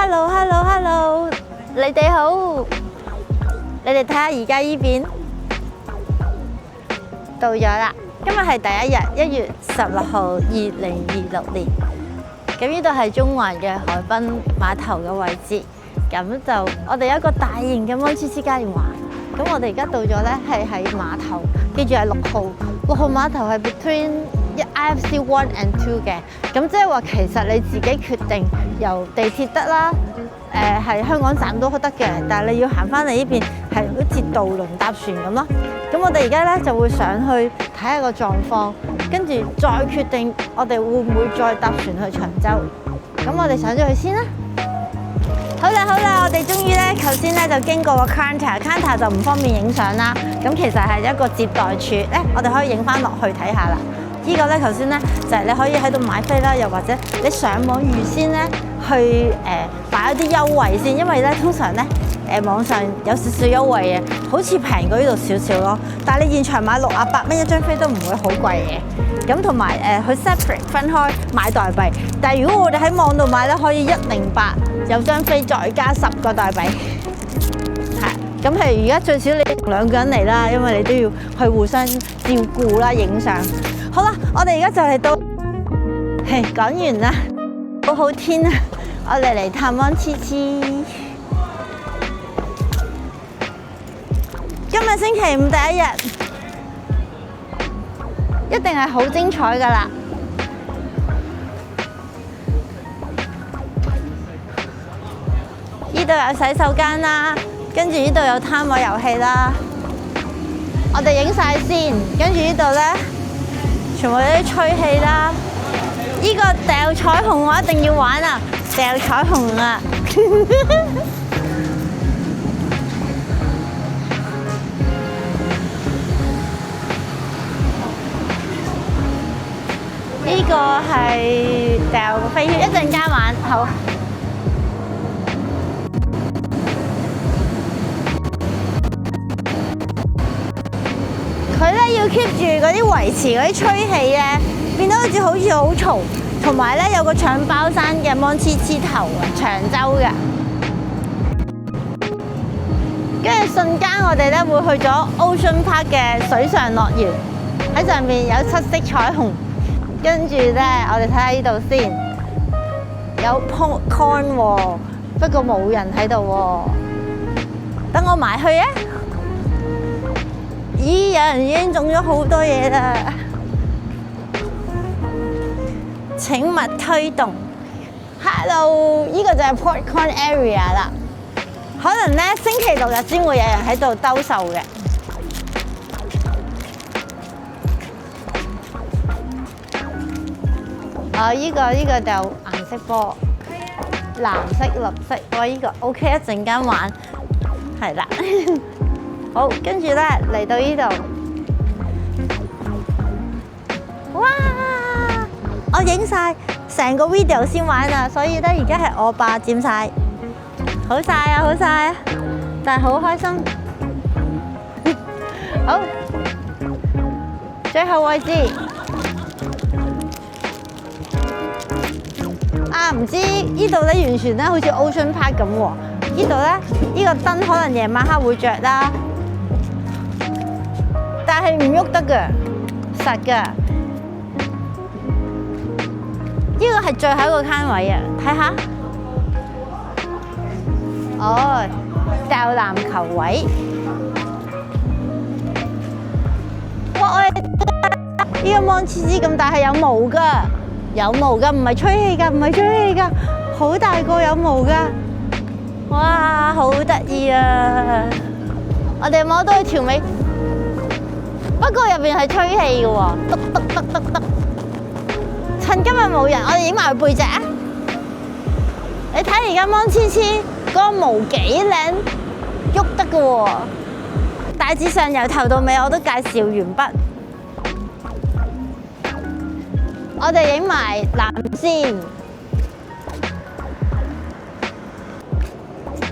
Hello，你哋好。你哋睇下而家依邊到咗啦。今日係第一日，1月16號，2026年。咁呢度係中環嘅海濱碼頭嘅位置。咁就我哋有一個大型嘅芒黐黐嘉年華。咁我哋而家到咗咧，係喺碼頭，記住係6號。6號碼頭係 between IFC 1 and 2嘅。咁即係話其實你自己決定由地鐵得啦。係香港站都得嘅，但係你要行翻嚟呢邊係好似渡輪搭船咁咯。咁我哋而家咧就會上去睇下個狀況，跟住再決定我哋會唔會再搭船去長洲。咁我哋上咗去先啦。好啦，我哋終於咧，頭先咧就經過個 counter 就唔方便影相啦。咁其實係一個接待處咧，我哋可以影翻落去睇下啦。呢個咧頭先咧就係你可以喺度買飛啦，又或者你上網預先咧去買一啲優惠先，因為咧通常咧網上有少少優惠嘅，好似平過呢度少少咯。但係你現場買68蚊一張飛都唔會好貴嘅。咁同埋佢 separate 分開買代幣，但係如果我哋喺網度買咧，可以108有張飛再加10個代幣。係咁係而家最少你2個人嚟啦，因為你都要去互相照顧啦，影相。好啦，我哋而家就嚟到，講完啦，好天啊！我哋嚟探芒黐黐。今日星期5第一日，一定係好精彩㗎啦！呢度有洗手間啦，跟住呢度有攤位遊戲啦。我哋影晒先，跟住呢度咧，全部都啲吹氣啦。呢個掉彩虹我一定要玩啊！掉彩虹啊！呢個係掉飛圈，一陣間玩好。佢咧要 keep 住嗰啲維持嗰啲吹氣咧，變到好似好嘈，同埋咧有個搶包山嘅芒黐黐頭啊，長洲嘅。跟住瞬間我哋咧會去咗 Ocean Park 嘅水上樂園，喺上面有7色彩虹。跟住咧，我哋睇下呢度先，有 popcorn 喎，不過冇人喺度喎。等我埋去啊！咦，有人已經種咗好多嘢啦！請勿推動。Hello， 呢個就係 popcorn area 啦。可能咧星期6日先會有人喺度兜售嘅。呢個就顏色波，藍色、綠色，哇！呢個 OK， 一陣間玩，係啦。好，跟住咧嚟到呢度，哇！我影晒成個 video 先玩啊，所以咧而家係我霸佔晒，好晒啊！但係好開心。好，最後位置。唔知呢度咧完全咧好似 Ocean Park 咁喎，呢度咧呢個燈可能夜晚黑會着啦，但係唔喐得㗎，實㗎。呢個係最後一個攤位啊，睇下。哦，掉籃球位。哇！呢個芒黐黐咁大係有毛㗎。有毛㗎，唔係吹氣㗎，好大個有毛㗎，哇，好得意啊！我哋摸到佢條尾，不過入邊係吹氣嘅喎，篤。趁今日冇人，我哋影埋佢背脊啊！你睇而家芒黐黐嗰個毛幾靚，喐得嘅喎。大致上由頭到尾我都介紹完畢。我哋影埋藍先，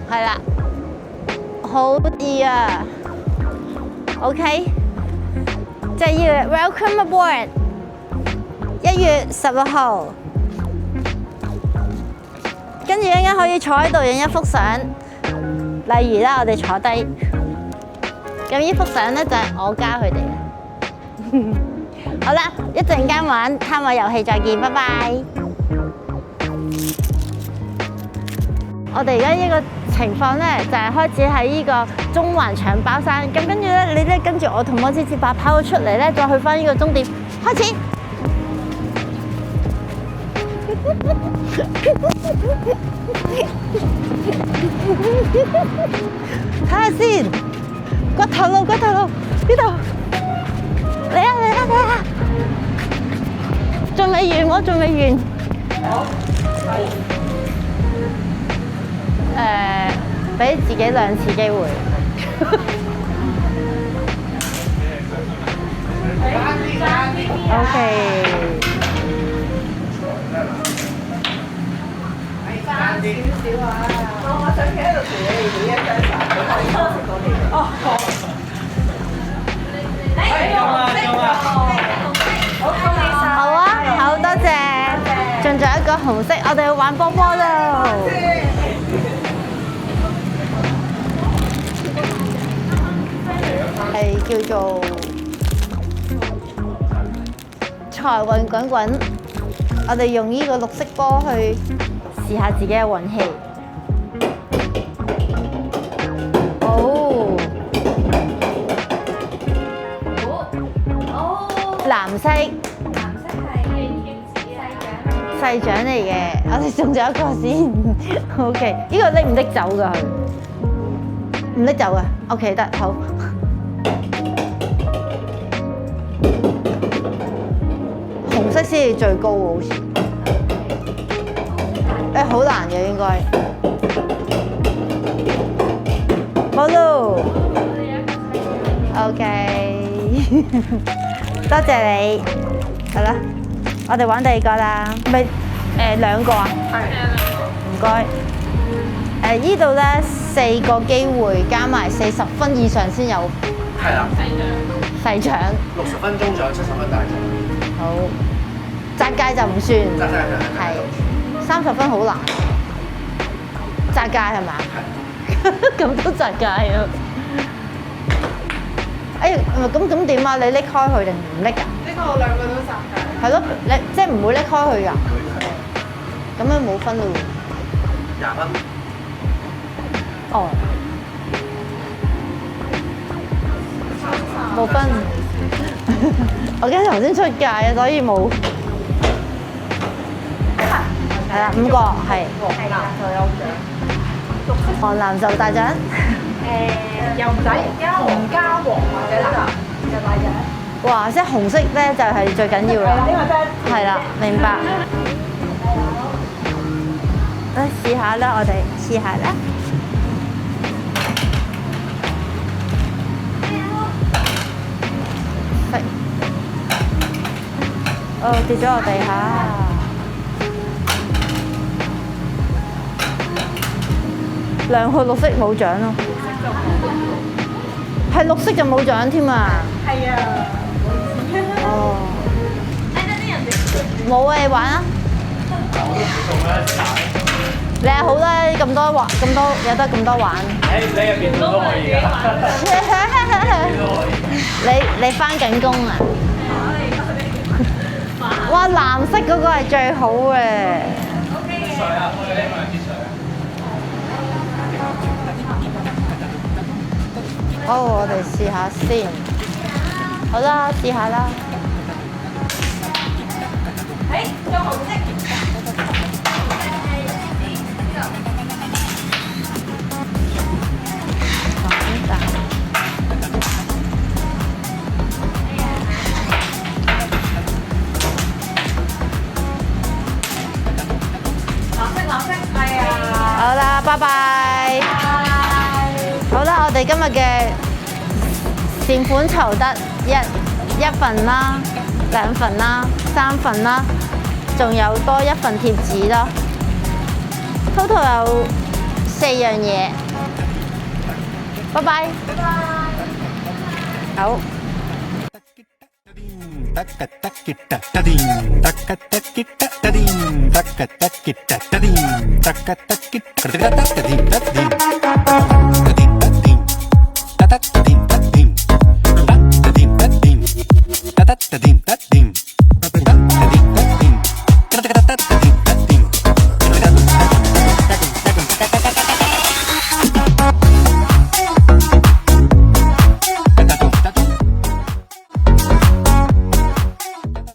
係啦，好易啊 ，OK， 就要 Welcome aboard， 1月16號，跟住一陣可以坐喺度影一幅相。例如啦，我哋坐低，咁呢幅相咧就係我加佢哋嘅。好啦，一陣間玩攤位遊戲再見，拜拜。我哋而家呢個情況咧，就係開始喺呢個中環搶包山，咁跟住咧，你咧跟住我同摩芝芝跑咗出嚟咧，再去翻呢個終點，開始。睇下先，骨頭路呢度，嚟啊！仲未完，我仲未完。俾自己2次機會。OK。爭少少啊！我想企喺度陪你哋影一張相，佢可以多食多啲。哦，好。好啊，好多謝。仲有一個紅色，我哋要玩波波咯。係叫做財運滾滾，我哋用呢個綠色波去試下自己嘅運氣。哦，藍色係細獎嚟嘅，我哋送咗一個先。OK， 呢個拎唔拎走㗎？佢唔拎走㗎。OK， 得好。紅色先係最高喎，好似。好難嘅應該。冇咯。OK， 多謝你。好啦，我哋玩第二個啦。咪2個啊？係。唔該。依度咧4個機會加埋40分以上先有。係啦。細獎。60分中獎，70分大獎。好。窄界就唔算。係。30分好難，窄界係咪？係。咁都窄界啊！咁點啊？你拎開佢定唔拎㗎？拎開我2個都窄界。係咯，你即係唔會拎開佢㗎？咁樣冇分咯喎。20分。哦。冇分。我驚頭先出界啊，所以冇。係啦，5個係。黃藍就有獎。黃藍就大獎。又唔使紅加黃或者藍就大獎。哇！即係紅色咧就係最緊要啦。呢個真係啦，明白。試下啦，我哋試下啦。哦，跌咗落地下。2個綠色冇獎咯，係綠色就冇獎添啊！係啊，哦，冇啊，你玩啊！你係好啦，咁多玩，咁多有得咁多玩。你入邊都可以㗎。你翻緊工啊？哇！藍色嗰個係最好嘅。好，我哋試下先。好啦，試下啦。仲紅色。藍色，係啊。好啦，拜拜。好啦，我哋今日嘅善款籌得一份啦、2份啦、3份啦，仲有多1份貼紙咯。total 有4樣嘢。拜拜。拜拜。好。Taka takita tadim, taka takita tadim, taka takita tadim, taka takita tadim, tadim.